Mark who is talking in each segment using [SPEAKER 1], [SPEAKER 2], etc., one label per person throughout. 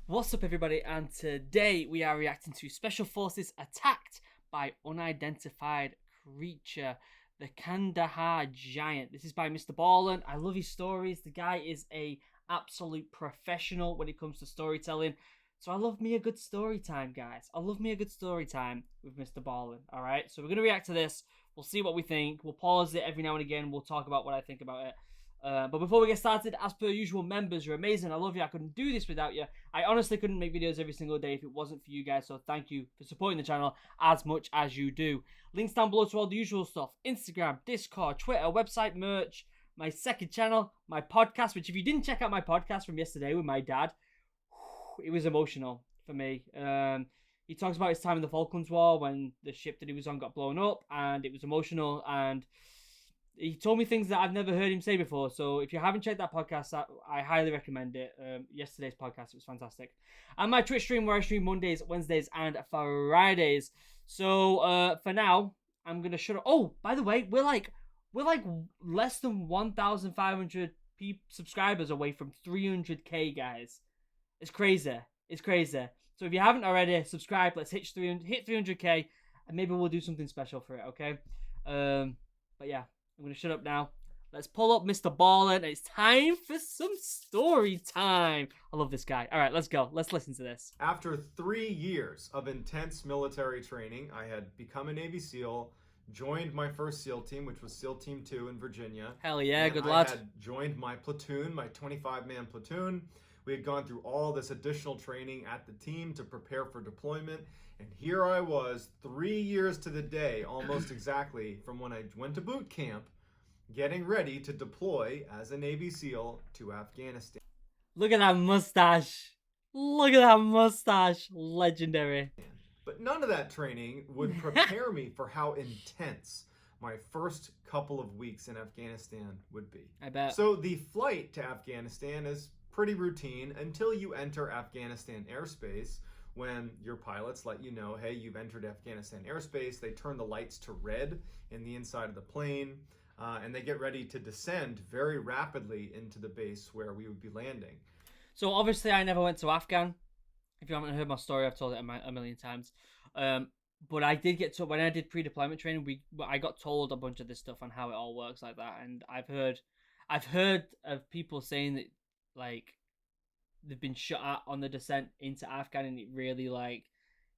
[SPEAKER 1] What's up, everybody? And today we are reacting to Special Forces attacked by unidentified creature, the Kandahar Giant. This is by MrBallen. I love his stories. The guy is a absolute professional when it comes to storytelling. So I love me a good story time, guys. I love me a good story time with MrBallen. All right. So we're gonna react to this. We'll see what we think. We'll pause it every now and again. We'll talk about what I think about it. But before we get started, as per usual, members, you're amazing. I love you. I couldn't do this without you. I honestly couldn't make videos every single day if it wasn't for you guys. So thank you for supporting the channel as much as you do. Links down below to all the usual stuff. Instagram, Discord, Twitter, website, merch, my second channel, my podcast, which if you didn't check out my podcast from yesterday with my dad, it was emotional for me. He talks about his time in the Falklands War when the ship that he was on got blown up, and it was emotional, and he told me things that I've never heard him say before. So if you haven't checked that podcast, I highly recommend it. Yesterday's podcast, it was fantastic. And my Twitch stream where I stream Mondays, Wednesdays, and Fridays. So for now, I'm gonna shut up. Oh, by the way, we're like less than 1,500 subscribers away from 300k, guys. It's crazy. It's crazy. So if you haven't already, subscribe. Let's hit 300k, and maybe we'll do something special for it. Okay. But yeah. I'm going to shut up now. Let's pull up MrBallen. It's time for some story time. I love this guy. All right, let's go. Let's listen to this.
[SPEAKER 2] After 3 years of intense military training, I had become a Navy SEAL, joined my first SEAL team, which was SEAL Team 2 in Virginia.
[SPEAKER 1] Hell yeah,
[SPEAKER 2] and
[SPEAKER 1] good lad.
[SPEAKER 2] I had joined my platoon, my 25-man platoon. We had gone through all this additional training at the team to prepare for deployment. And here I was, 3 years to the day, almost exactly, from when I went to boot camp, getting ready to deploy as a Navy SEAL to Afghanistan.
[SPEAKER 1] Look at that mustache. Look at that mustache. Legendary.
[SPEAKER 2] But none of that training would prepare me for how intense my first couple of weeks in Afghanistan would be.
[SPEAKER 1] I bet.
[SPEAKER 2] So the flight to Afghanistan is pretty routine until you enter Afghanistan airspace. When your pilots let you know, hey, you've entered Afghanistan airspace, they turn the lights to red in the inside of the plane, and they get ready to descend very rapidly into the base where we would be landing.
[SPEAKER 1] So obviously I never went to Afghan. If you haven't heard my story, I've told it a million times. But I did get told, when I did pre-deployment training, I got told a bunch of this stuff on how it all works like that. And I've heard of people saying that, like, they've been shot at on the descent into Afghan, and it really like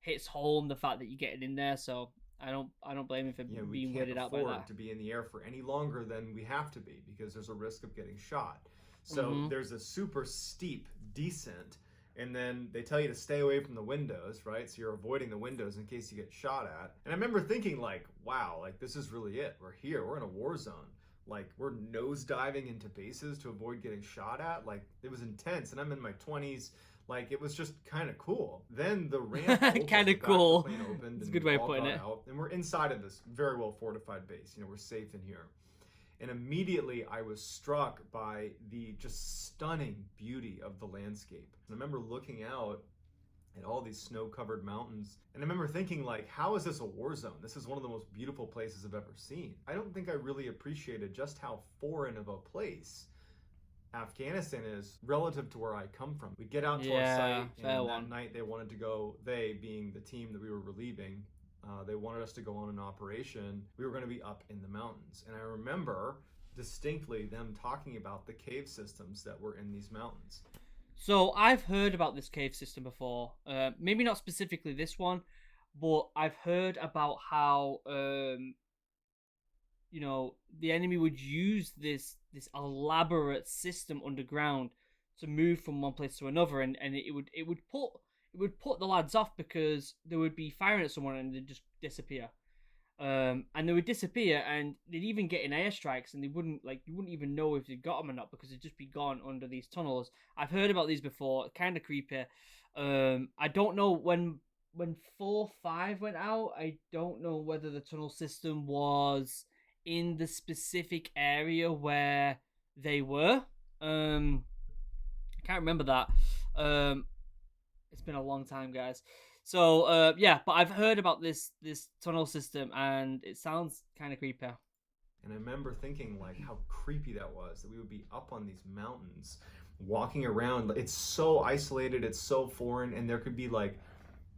[SPEAKER 1] hits home the fact that you're getting in there. So I don't blame him for being weirded out by that.
[SPEAKER 2] We can't afford to be in the air for any longer than we have to be because there's a risk of getting shot. So there's a super steep descent, and then they tell you to stay away from the windows, right? So you're avoiding the windows in case you get shot at. And I remember thinking, like, wow, like this is really it. We're here. We're in a war zone. Like, we're nosediving into bases to avoid getting shot at. Like, it was intense, and I'm in my 20s. Like, it was just kind of cool. Then the ramp opened,
[SPEAKER 1] kind of cool.
[SPEAKER 2] The plane opened,
[SPEAKER 1] it's a good way of putting it.
[SPEAKER 2] Out, and we're inside of this very well fortified base. You know, we're safe in here. And immediately I was struck by the just stunning beauty of the landscape. And I remember looking out and all these snow-covered mountains. And I remember thinking, like, how is this a war zone? This is one of the most beautiful places I've ever seen. I don't think I really appreciated just how foreign of a place Afghanistan is relative to where I come from. We get out to our site, and that night they wanted to go, they being the team that we were relieving, they wanted us to go on an operation. We were going to be up in the mountains. And I remember distinctly them talking about the cave systems that were in these mountains.
[SPEAKER 1] So I've heard about this cave system before. Maybe not specifically this one, but I've heard about how you know, the enemy would use this elaborate system underground to move from one place to another, and it would put the lads off because they would be firing at someone and they'd just disappear. And they would disappear, and they'd even get in airstrikes, and you wouldn't even know if they got them or not because they'd just be gone under these tunnels. I've heard about these before, kind of creepy. I don't know when 4-5 went out. I don't know whether the tunnel system was in the specific area where they were. I can't remember that. It's been a long time, guys. So yeah, but I've heard about this tunnel system, and it sounds kind of creepy.
[SPEAKER 2] And I remember thinking, like, how creepy that was, that we would be up on these mountains walking around. It's so isolated, it's so foreign, and there could be like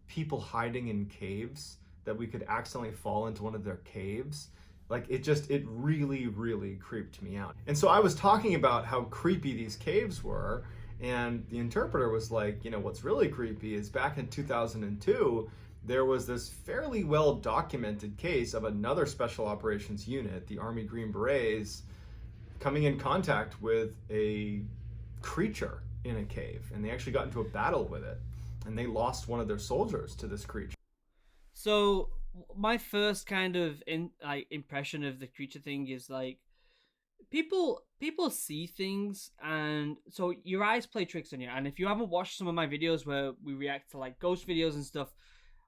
[SPEAKER 2] people hiding in caves that we could accidentally fall into one of their caves. Like it really, really creeped me out. And so I was talking about how creepy these caves were, and the interpreter was like, you know, what's really creepy is back in 2002, there was this fairly well documented case of another special operations unit, the Army Green Berets, coming in contact with a creature in a cave, and they actually got into a battle with it, and they lost one of their soldiers to this creature.
[SPEAKER 1] So my first kind of impression of the creature thing is like people see things, and so your eyes play tricks on you. And if you haven't watched some of my videos where we react to like ghost videos and stuff,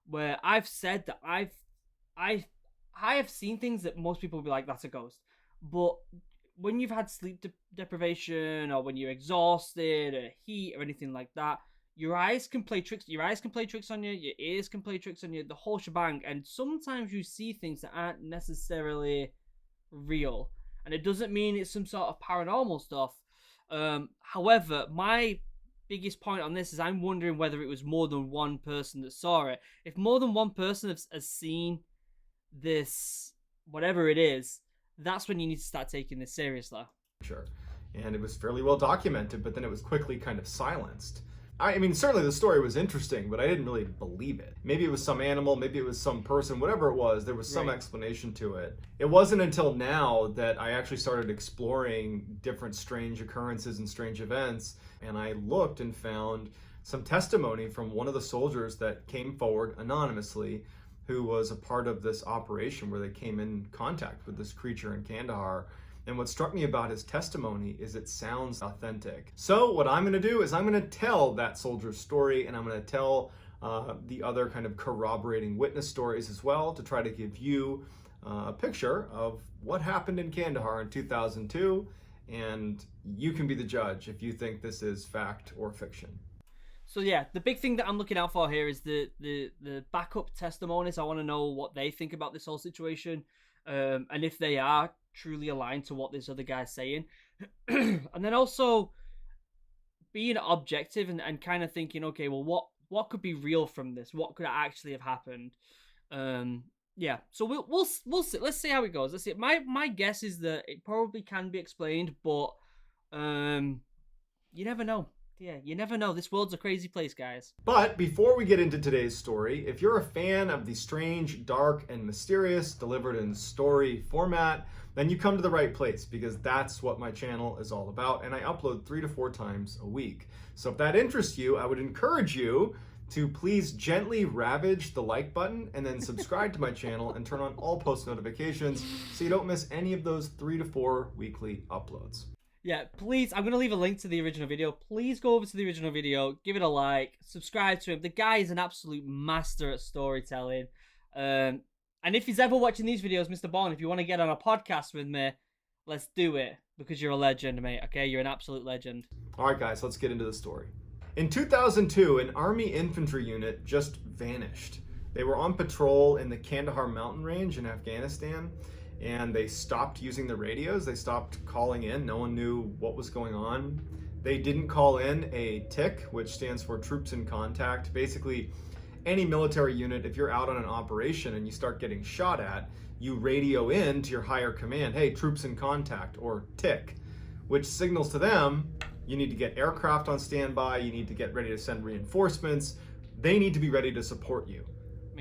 [SPEAKER 1] where I've said that I have seen things that most people will be like, that's a ghost. But when you've had sleep deprivation, or when you're exhausted or heat or anything like that, your eyes can play tricks. Your eyes can play tricks on you. Your ears can play tricks on you. The whole shebang. And sometimes you see things that aren't necessarily real. And it doesn't mean it's some sort of paranormal stuff. However, my biggest point on this is I'm wondering whether it was more than one person that saw it. If more than one person has seen this, whatever it is, that's when you need to start taking this seriously.
[SPEAKER 2] Sure. And it was fairly well documented, but then it was quickly kind of silenced. I mean, certainly the story was interesting, but I didn't really believe it. Maybe it was some animal, maybe it was some person, whatever it was, there was some explanation to it. It wasn't until now that I actually started exploring different strange occurrences and strange events, and I looked and found some testimony from one of the soldiers that came forward anonymously, who was a part of this operation where they came in contact with this creature in Kandahar. And what struck me about his testimony is it sounds authentic. So what I'm going to do is I'm going to tell that soldier's story, and I'm going to tell the other kind of corroborating witness stories as well, to try to give you a picture of what happened in Kandahar in 2002, and you can be the judge if you think this is fact or fiction.
[SPEAKER 1] So yeah, the big thing that I'm looking out for here is the backup testimonies. I want to know what they think about this whole situation, and if they are truly aligned to what this other guy's saying. And then also being objective and kind of thinking, okay, well, what could be real from this? What could actually have happened? Yeah, so we'll see. Let's see how it goes. Let's see. My guess is that it probably can be explained, but you never know. Yeah, you never know. This world's a crazy place, guys.
[SPEAKER 2] But before we get into today's story, if you're a fan of the strange, dark, and mysterious delivered in story format, then you come to the right place, because that's what my channel is all about, and I upload 3 to 4 times a week. So if that interests you, I would encourage you to please gently ravage the like button, and then subscribe to my channel and turn on all post notifications so you don't miss any of those 3 to 4 weekly uploads.
[SPEAKER 1] Yeah, please, I'm going to leave a link to the original video. Please go over to the original video, give it a like, subscribe to him. The guy is an absolute master at storytelling. And if he's ever watching these videos, MrBallen, if you want to get on a podcast with me, let's do it, because you're a legend, mate, okay? You're an absolute legend.
[SPEAKER 2] All right, guys, let's get into the story. In 2002, an Army infantry unit just vanished. They were on patrol in the Kandahar mountain range in Afghanistan, and they stopped using the radios. They stopped calling in. No one knew what was going on. They didn't call in a TIC, which stands for Troops in Contact. Basically, any military unit, if you're out on an operation and you start getting shot at, you radio in to your higher command, hey, troops in contact, or TIC, which signals to them you need to get aircraft on standby, you need to get ready to send reinforcements, they need to be ready to support you.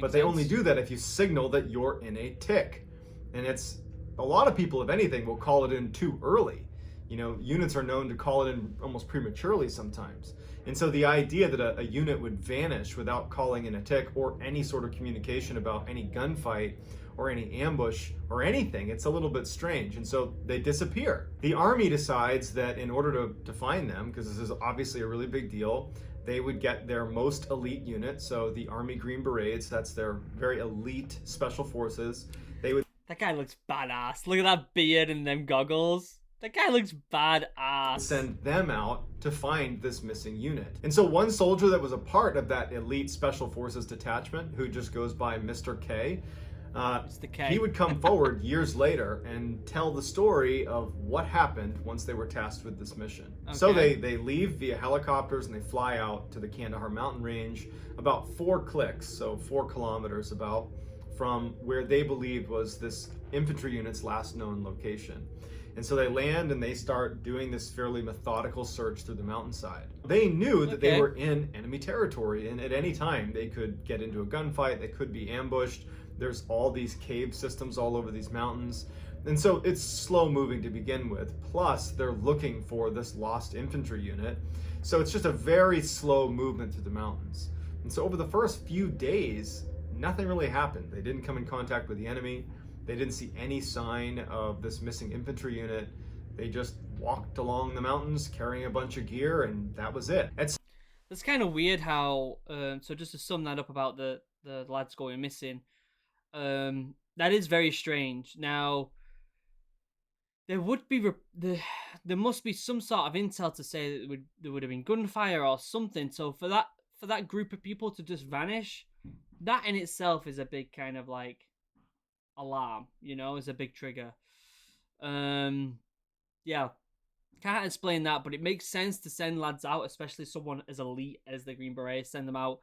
[SPEAKER 2] But they only do that if you signal that you're in a TIC. And it's, a lot of people, if anything, will call it in too early. You know, units are known to call it in almost prematurely sometimes. And so the idea that a unit would vanish without calling in a TIC or any sort of communication about any gunfight or any ambush or anything, it's a little bit strange. And so they disappear. The Army decides that in order to find them, because this is obviously a really big deal, they would get their most elite unit. So the Army Green Berets, that's their very elite special forces. They would.
[SPEAKER 1] That guy looks badass. Look at that beard and them goggles. That guy looks badass.
[SPEAKER 2] Send them out to find this missing unit. And so one soldier that was a part of that elite special forces detachment, who just goes by Mr. K,
[SPEAKER 1] It's the
[SPEAKER 2] he
[SPEAKER 1] K.
[SPEAKER 2] would come forward years later and tell the story of what happened once they were tasked with this mission.
[SPEAKER 1] Okay.
[SPEAKER 2] So they leave via helicopters and they fly out to the Kandahar mountain range, about 4 clicks, so 4 kilometers about, from where they believed was this infantry unit's last known location. And so they land and they start doing this fairly methodical search through the mountainside. They knew that they were in enemy territory, and at any time they could get into a gunfight, they could be ambushed. There's all these cave systems all over these mountains. And so it's slow moving to begin with. Plus, they're looking for this lost infantry unit. So it's just a very slow movement through the mountains. And so over the first few days, nothing really happened. They didn't come in contact with the enemy. They didn't see any sign of this missing infantry unit. They just walked along the mountains carrying a bunch of gear, and that was it.
[SPEAKER 1] That's kind of weird how, so just to sum that up about the lads going missing, that is very strange. Now, there would be there must be some sort of intel to say that there would have been gunfire or something. So for that group of people to just vanish, that in itself is a big kind of like alarm, is a big trigger. Yeah, can't explain that, but it makes sense to send lads out, especially someone as elite as the Green Berets, send them out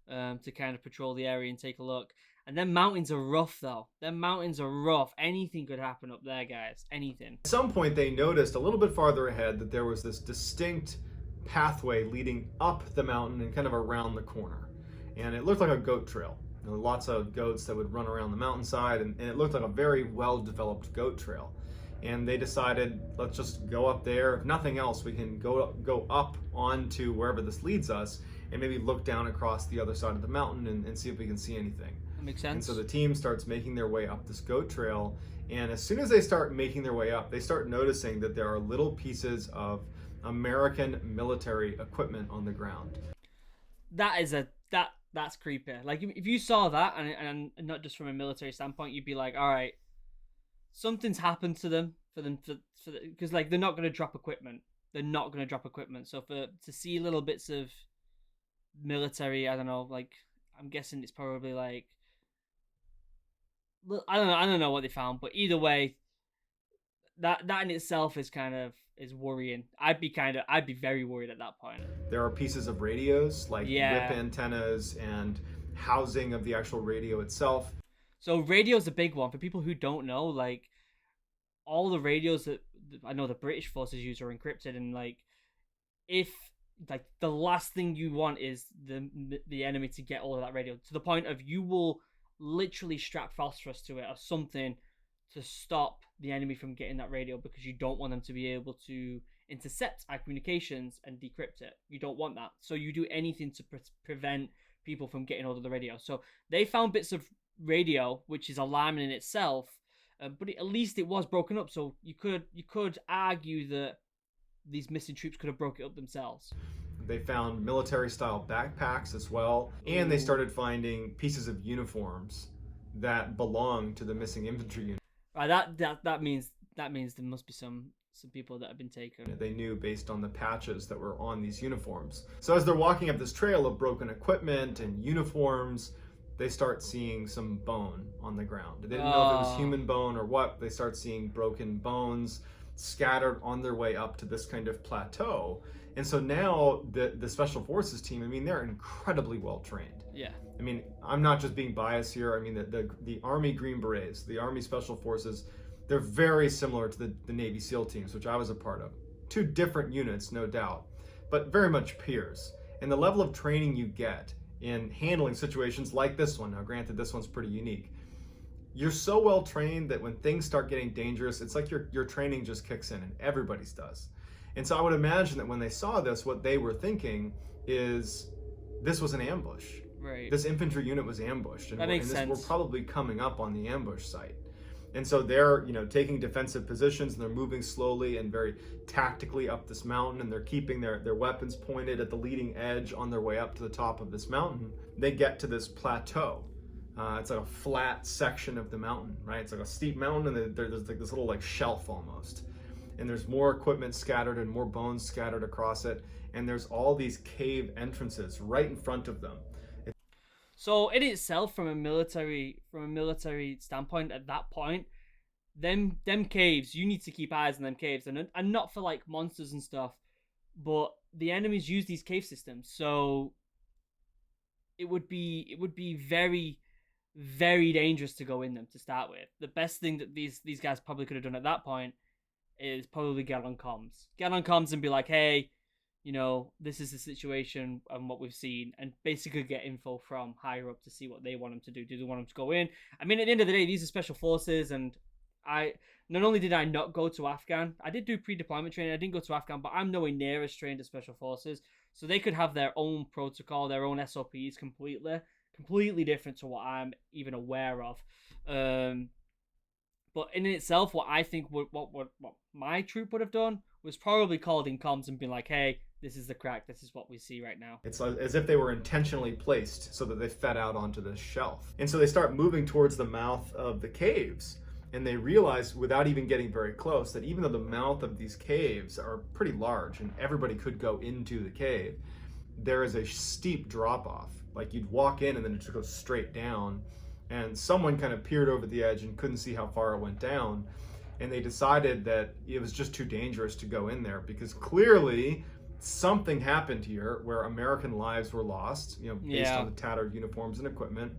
[SPEAKER 1] to kind of patrol the area and take a look. And then mountains are rough, though. Them mountains are rough. Anything could happen up there, guys. Anything.
[SPEAKER 2] At some point, they noticed a little bit farther ahead that there was this distinct pathway leading up the mountain and kind of around the corner. And it looked like a goat trail. There were lots of goats that would run around the mountainside, and it looked like a very well-developed goat trail. And they decided, let's just go up there. If nothing else, we can go up onto wherever this leads us and maybe look down across the other side of the mountain and see if we can see anything.
[SPEAKER 1] Makes sense.
[SPEAKER 2] And so the team starts making their way up this goat trail, and as soon as they start making their way up, they start noticing that there are little pieces of American military equipment on the ground.
[SPEAKER 1] That's creepy. Like if you saw that, and not just from a military standpoint, you'd be like, all right, something's happened to them because like they're not going to drop equipment. They're not going to drop equipment. So to see little bits of military, I don't know, like I'm guessing it's probably like, I don't know what they found, but either way, that in itself is worrying. I'd be very worried at that point.
[SPEAKER 2] There are pieces of radios, like
[SPEAKER 1] Yeah.
[SPEAKER 2] whip antennas and housing of the actual radio itself.
[SPEAKER 1] So radio's a big one for people who don't know. Like all the radios that I know the British forces use are encrypted, and like if like the last thing you want is the enemy to get all of that radio, to the point of you will literally strap phosphorus to it or something to stop the enemy from getting that radio, because you don't want them to be able to intercept our communications and decrypt it. You don't want that. So you do anything to prevent people from getting hold of the radio. So they found bits of radio, which is alarming in itself, but at least it was broken up. So you could argue that these missing troops could have broke it up themselves.
[SPEAKER 2] They found military-style backpacks as well, and they started finding pieces of uniforms that belong to the missing infantry unit.
[SPEAKER 1] Right, that means there must be some people that have been taken.
[SPEAKER 2] They knew based on the patches that were on these uniforms. So as they're walking up this trail of broken equipment and uniforms, they start seeing some bone on the ground. They didn't know if it was human bone or what. They start seeing broken bones scattered on their way up to this kind of plateau. And so now the Special Forces team, I mean, they're incredibly well trained.
[SPEAKER 1] Yeah.
[SPEAKER 2] I mean, I'm not just being biased here. I mean, the Army Green Berets, the Army Special Forces, they're very similar to the Navy SEAL teams, which I was a part of. 2 different units, no doubt, but very much peers. And the level of training you get in handling situations like this one, now granted this one's pretty unique, you're so well trained that when things start getting dangerous, it's like your training just kicks in, and everybody's does. And so I would imagine that when they saw this, what they were thinking is this was an ambush.
[SPEAKER 1] Right.
[SPEAKER 2] This infantry unit was ambushed, and
[SPEAKER 1] that makes sense.
[SPEAKER 2] we're probably coming up on the ambush site. And so they're, taking defensive positions, and they're moving slowly and very tactically up this mountain, and they're keeping their weapons pointed at the leading edge on their way up to the top of this mountain. They get to this plateau. It's like a flat section of the mountain, right? It's like a steep mountain, and there's like this little like shelf almost. And there's more equipment scattered and more bones scattered across it. And there's all these cave entrances right in front of them.
[SPEAKER 1] So in itself, from a military standpoint, at that point, them caves, you need to keep eyes on them caves, and not for like monsters and stuff, but the enemies use these cave systems, so it would be very, very dangerous to go in them to start with. The best thing that these guys probably could have done at that point is probably get on comms and be like, hey, this is the situation and what we've seen, and basically get info from higher up to see what they want them to do. Do they want them to go in? I mean, at the end of the day, these are special forces, and I not only did I not go to Afghan, I did do pre-deployment training. I didn't go to Afghan, but I'm nowhere near as trained as special forces, so they could have their own protocol, their own SOPs, completely different to what I'm even aware of. But in itself, what I think what my troop would have done was probably called in comms and been like, hey, this is the crack. This is what we see right now.
[SPEAKER 2] It's as if they were intentionally placed so that they fed out onto this shelf. And so they start moving towards the mouth of the caves. And they realize, without even getting very close, that even though the mouth of these caves are pretty large and everybody could go into the cave, there is a steep drop off. Like, you'd walk in and then it just goes straight down. And someone kind of peered over the edge and couldn't see how far it went down. And they decided that it was just too dangerous to go in there, because clearly something happened here where American lives were lost, based on the tattered uniforms and equipment.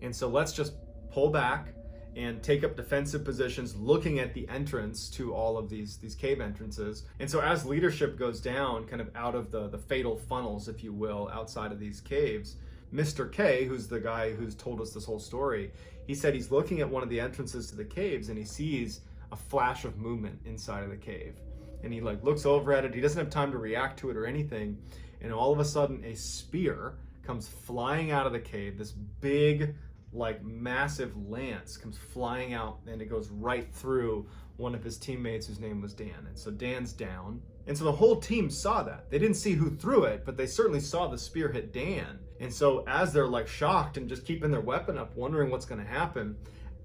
[SPEAKER 2] And so let's just pull back and take up defensive positions looking at the entrance to all of these cave entrances. And so as leadership goes down, kind of out of the fatal funnels, if you will, outside of these caves, Mr. K, who's the guy who's told us this whole story, he said he's looking at one of the entrances to the caves and he sees a flash of movement inside of the cave. And he looks over at it. He doesn't have time to react to it or anything. And all of a sudden a spear comes flying out of the cave. This big, massive lance comes flying out, and it goes right through one of his teammates whose name was Dan. And so Dan's down. And so the whole team saw that. They didn't see who threw it, but they certainly saw the spear hit Dan. And so as they're shocked and just keeping their weapon up, wondering what's going to happen,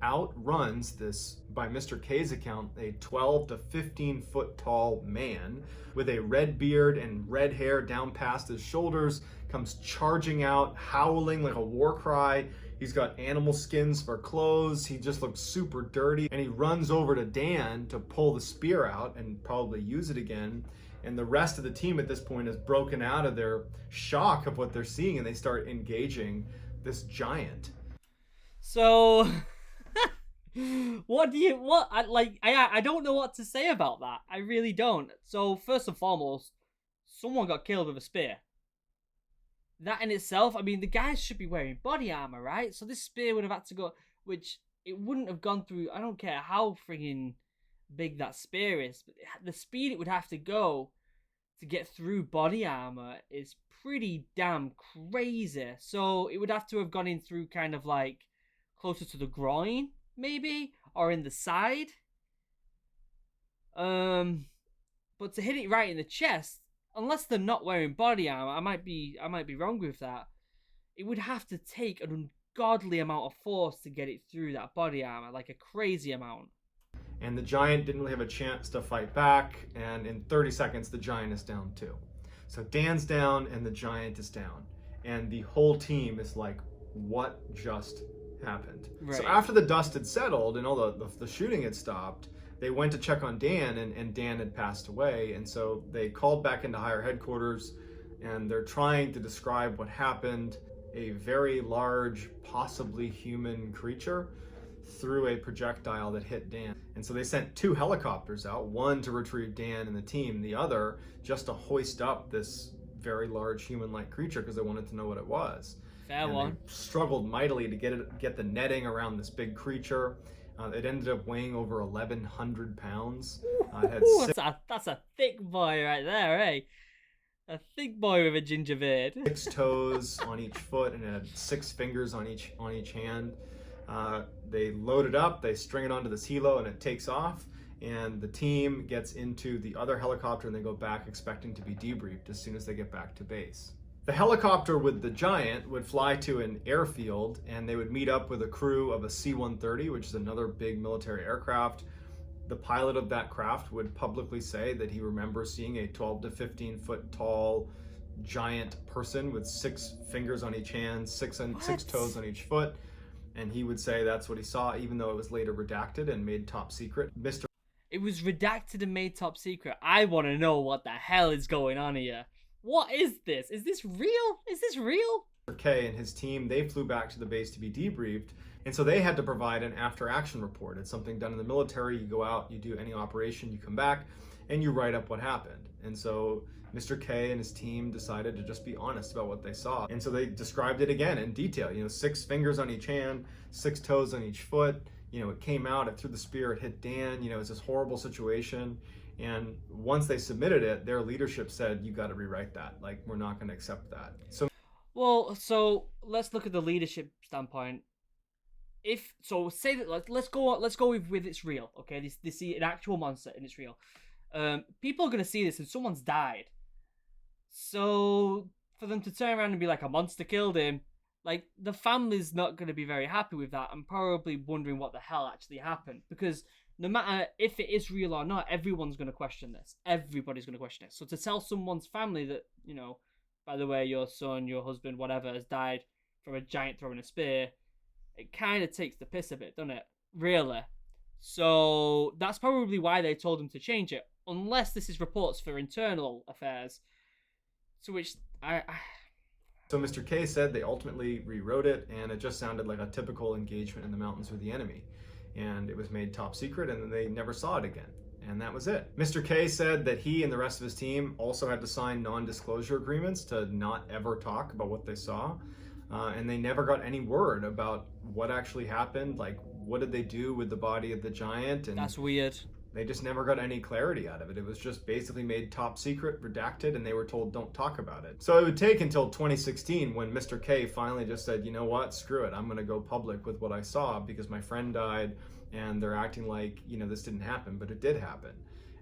[SPEAKER 2] out runs this, by Mr. K's account, a 12 to 15 foot tall man with a red beard and red hair down past his shoulders, comes charging out, howling like a war cry. He's got animal skins for clothes. He just looks super dirty. And he runs over to Dan to pull the spear out and probably use it again. And the rest of the team at this point is broken out of their shock of what they're seeing, and they start engaging this giant.
[SPEAKER 1] So, I don't know what to say about that. I really don't. So, first and foremost, someone got killed with a spear. That in itself, I mean, the guys should be wearing body armor, right? So this spear would have had to go, which it wouldn't have gone through. I don't care how friggin' big that spear is, but the speed it would have to go to get through body armor is pretty damn crazy. So it would have to have gone in through kind of closer to the groin, maybe, or in the side. But to hit it right in the chest, unless they're not wearing body armor, I might be wrong with that. It would have to take an ungodly amount of force to get it through that body armor, like a crazy amount.
[SPEAKER 2] And the giant didn't really have a chance to fight back, and in 30 seconds the giant is down too. So Dan's down and the giant is down, and the whole team is like, what just happened? Right. So after the dust had settled and all the shooting had stopped, they went to check on Dan, and Dan had passed away. And so they called back into higher headquarters, and they're trying to describe what happened. A very large, possibly human creature threw a projectile that hit Dan. And so they sent 2 helicopters out, one to retrieve Dan and the team, the other just to hoist up this very large human-like creature because they wanted to know what it was.
[SPEAKER 1] Fair one.
[SPEAKER 2] They struggled mightily to get the netting around this big creature. It ended up weighing over 1,100 pounds.
[SPEAKER 1] That's a thick boy right there, eh? A thick boy with a ginger beard.
[SPEAKER 2] 6 toes on each foot, and it had 6 fingers on each hand. They load it up, they string it onto this helo, and it takes off. And the team gets into the other helicopter, and they go back expecting to be debriefed as soon as they get back to base. The helicopter with the giant would fly to an airfield, and they would meet up with a crew of a C-130, which is another big military aircraft. The pilot of that craft would publicly say that he remembers seeing a 12 to 15 foot tall giant person with 6 fingers on each hand, six
[SPEAKER 1] What?
[SPEAKER 2] toes on each foot. And he would say that's what he saw, even though it was later redacted and made top secret. Mr.
[SPEAKER 1] It was redacted and made top secret. I want to know what the hell is going on here. What is this? Is this real? Is this real?
[SPEAKER 2] K and his team, they flew back to the base to be debriefed. And so they had to provide an after action report. It's something done in the military. You go out, you do any operation, you come back, and you write up what happened. And so Mr. K and his team decided to just be honest about what they saw. And so they described it again in detail. 6 fingers on each hand, 6 toes on each foot. It came out, it threw the spear, it hit Dan. It's this horrible situation. And once they submitted it, their leadership said, you got to rewrite that. Like, we're not going to accept that.
[SPEAKER 1] So let's look at the leadership standpoint. Say that let's go with it's real, okay? This is an actual monster and it's real. People are gonna see this and someone's died. So for them to turn around and be like a monster killed him, like the family's not gonna be very happy with that and probably wondering what the hell actually happened. Because no matter if it is real or not, everyone's gonna question this. Everybody's gonna question it. So to tell someone's family that, by the way, your son, your husband, whatever, has died from a giant throwing a spear, it kind of takes the piss a bit, doesn't it? Really. So that's probably why they told him to change it, unless this is reports for internal affairs. To which
[SPEAKER 2] So Mr. K said they ultimately rewrote it, and it just sounded like a typical engagement in the mountains with the enemy. And it was made top secret, and then they never saw it again. And that was it. Mr. K said that he and the rest of his team also had to sign non-disclosure agreements to not ever talk about what they saw. And they never got any word about what actually happened. Like, what did they do with the body of the giant? And
[SPEAKER 1] that's weird.
[SPEAKER 2] They just never got any clarity out of it. It was just basically made top secret, redacted, and they were told don't talk about it. So it would take until 2016 when Mr. K finally just said, you know what, screw it. I'm going to go public with what I saw because my friend died and they're acting like, this didn't happen, but it did happen.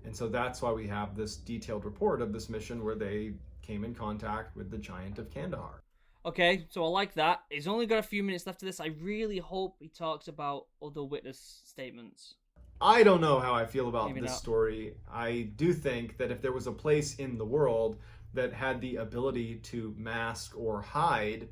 [SPEAKER 2] And so that's why we have this detailed report of this mission where they came in contact with the giant of Kandahar.
[SPEAKER 1] Okay, so I like that. He's only got a few minutes left of this. I really hope he talks about other witness statements.
[SPEAKER 2] I don't know how I feel about
[SPEAKER 1] Maybe
[SPEAKER 2] this
[SPEAKER 1] not.
[SPEAKER 2] story. I do think that if there was a place in the world that had the ability to mask or hide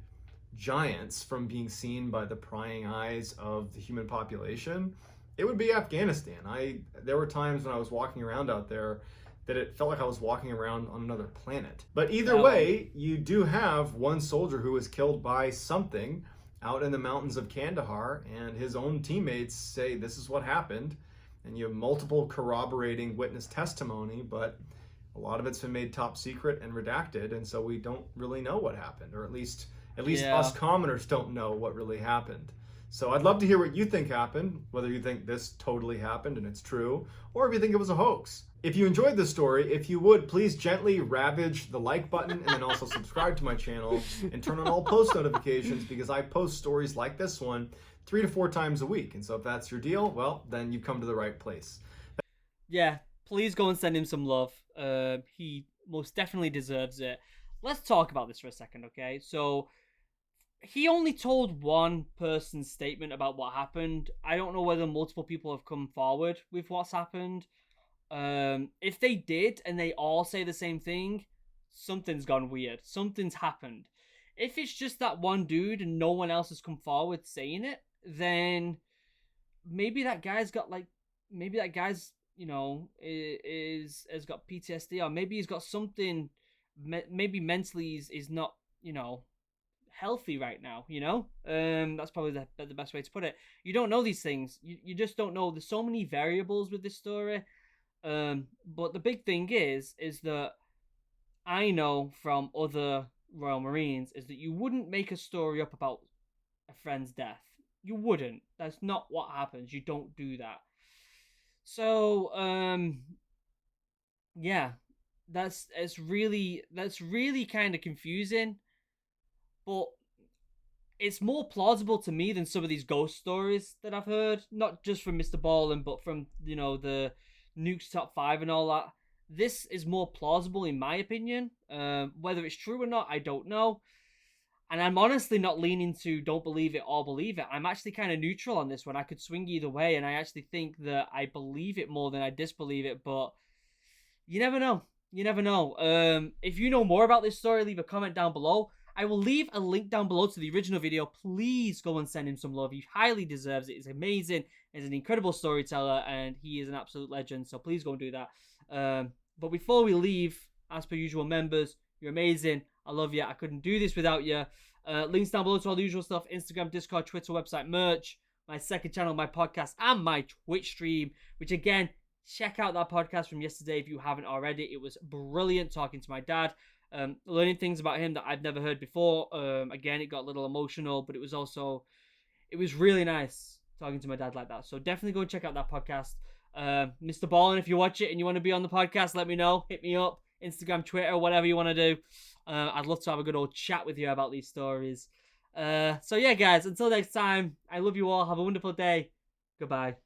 [SPEAKER 2] giants from being seen by the prying eyes of the human population, it would be Afghanistan. There were times when I was walking around out there that it felt like I was walking around on another planet. But either way, you do have one soldier who was killed by something out in the mountains of Kandahar, and his own teammates say this is what happened. And you have multiple corroborating witness testimony, but a lot of it's been made top secret and redacted, and so we don't really know what happened, or at least us commoners don't know what really happened. So I'd love to hear what you think happened, whether you think this totally happened and it's true, or if you think it was a hoax. If you enjoyed this story, if you would, please gently ravage the like button and then also subscribe to my channel and turn on all post notifications because I post stories like this one 3 to 4 times a week. And so if that's your deal, well, then you've come to the right place.
[SPEAKER 1] Yeah, please go and send him some love. He most definitely deserves it. Let's talk about this for a second, okay? So he only told one person's statement about what happened. I don't know whether multiple people have come forward with what's happened. If they did and they all say the same thing, something's gone weird. Something's happened. If it's just that one dude and no one else has come forward saying it, then maybe that guy's got has got PTSD, or maybe he's got something. Maybe mentally is not healthy right now. That's probably the best way to put it. You don't know these things. You just don't know. There's so many variables with this story. But the big thing is that I know from other Royal Marines is that you wouldn't make a story up about a friend's death. You wouldn't. That's not what happens. You don't do that. So, yeah, that's really kind of confusing, but it's more plausible to me than some of these ghost stories that I've heard, not just from MrBallen, but from, the Nuke's Top 5 and all that. This is more plausible in my opinion. Whether it's true or not, I don't know. And I'm honestly not leaning to don't believe it or believe it. I'm actually kind of neutral on this one. I could swing either way, and I actually think that I believe it more than I disbelieve it, but you never know. You never know. If you know more about this story, leave a comment down below. I will leave a link down below to the original video. Please go and send him some love. He highly deserves it. He's amazing. He's an incredible storyteller, and he is an absolute legend. So please go and do that. But before we leave, as per usual, members, you're amazing. I love you. I couldn't do this without you. Links down below to all the usual stuff: Instagram, Discord, Twitter, website, merch, my second channel, my podcast, and my Twitch stream. Which again, check out that podcast from yesterday if you haven't already. It was brilliant talking to my dad. Learning things about him that I'd never heard before. Again, it got a little emotional, but it was really nice talking to my dad like that. So definitely go and check out that podcast. MrBallen, if you watch it and you want to be on the podcast, let me know. Hit me up. Instagram, Twitter, whatever you want to do. I'd love to have a good old chat with you about these stories. So yeah, guys, until next time, I love you all. Have a wonderful day. Goodbye.